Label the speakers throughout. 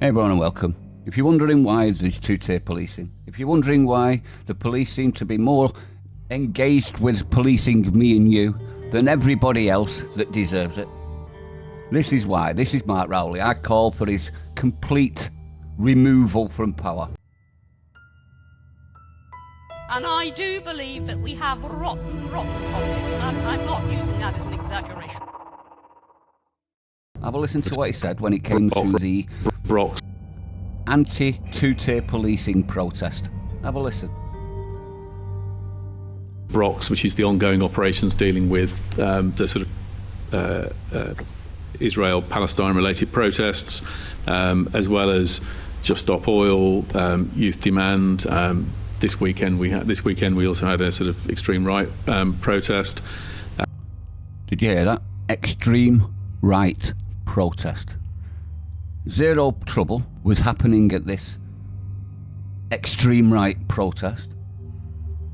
Speaker 1: Hey everyone and welcome. If you're wondering why there's two-tier policing, if you're wondering why the police seem to be more engaged with policing me and you than everybody else that deserves it, this is why. This is Mark Rowley. I call for his complete removal from power.
Speaker 2: And I do believe that we have rotten politics, and I'm not using that as an exaggeration.
Speaker 1: Have a listen to what he said when it came to the anti-two-tier policing protest. Have a listen.
Speaker 3: Brox, which is the ongoing operations dealing with the sort of Israel-Palestine related protests, as well as Just Stop Oil, Youth Demand. This weekend we also had a sort of extreme right protest.
Speaker 1: Did you hear that? Extreme right protest. Zero trouble was happening at this extreme right protest.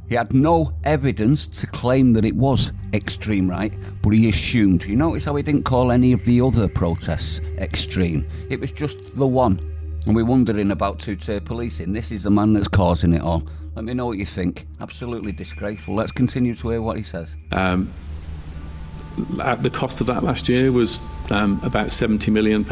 Speaker 1: He had no evidence to claim that it was extreme right, but he assumed. You notice how he didn't call any of the other protests extreme? It was just the one. And we're wondering about two-tier policing. This is the man that's causing it all. Let me know what you think. Absolutely disgraceful. Let's continue to hear what he says.
Speaker 3: The cost of that last year was about £70 million.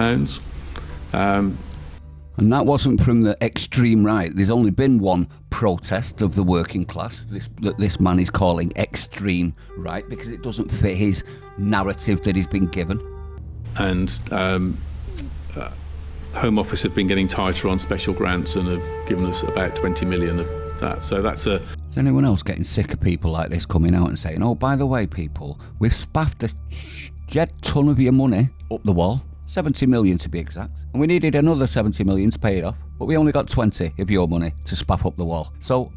Speaker 1: And that wasn't from the extreme right. There's only been one protest of the working class that this man is calling extreme right, because it doesn't fit his narrative that he's been given. And
Speaker 3: Home Office have been getting tighter on special grants and have given us about 20 million of that. So that's a...
Speaker 1: Is anyone else getting sick of people like this coming out and saying, oh, by the way, people, we've spaffed a jet ton of your money up the wall, 70 million to be exact, and we needed another 70 million to pay it off, but we only got 20 of your money to spaff up the wall. So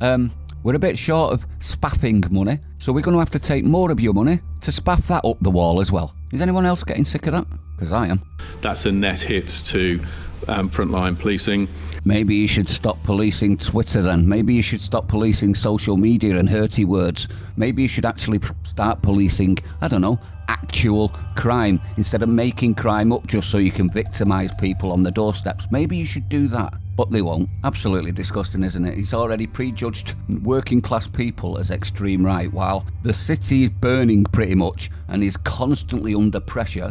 Speaker 1: we're a bit short of spaffing money, so we're going to have to take more of your money to spaff that up the wall as well. Is anyone else getting sick of that? Because I am.
Speaker 3: That's a net hit to frontline policing.
Speaker 1: Maybe you should stop policing Twitter then. Maybe you should stop policing social media and hurty words. Maybe you should actually start policing, I don't know, actual crime, instead of making crime up just so you can victimise people on the doorsteps. Maybe you should do that. But they won't. Absolutely disgusting, isn't it? He's already prejudged working class people as extreme right, while the city is burning pretty much and is constantly under pressure,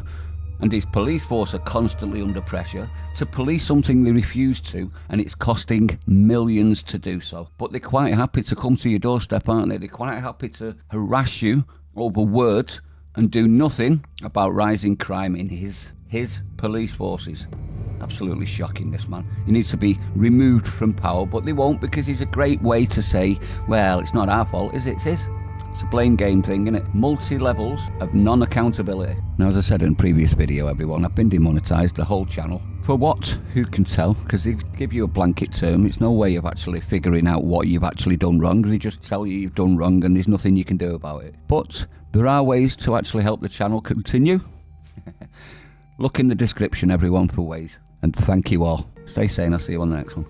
Speaker 1: and his police force are constantly under pressure to police something they refuse to, and it's costing millions to do so. But they're quite happy to come to your doorstep, aren't they? They're quite happy to harass you over words and do nothing about rising crime in his police forces. Absolutely shocking, this man. He needs to be removed from power, but they won't, because he's a great way to say, well, it's not our fault, is it? It's his. It's a blame game thing, isn't it? Multi-levels of non-accountability. Now, as I said in a previous video, everyone, I've been demonetised, the whole channel. For what? Who can tell? Because they give you a blanket term. It's no way of actually figuring out what you've actually done wrong. They just tell you you've done wrong and there's nothing you can do about it. But there are ways to actually help the channel continue. Look in the description, everyone, for ways. And thank you all. Stay sane. I'll see you on the next one.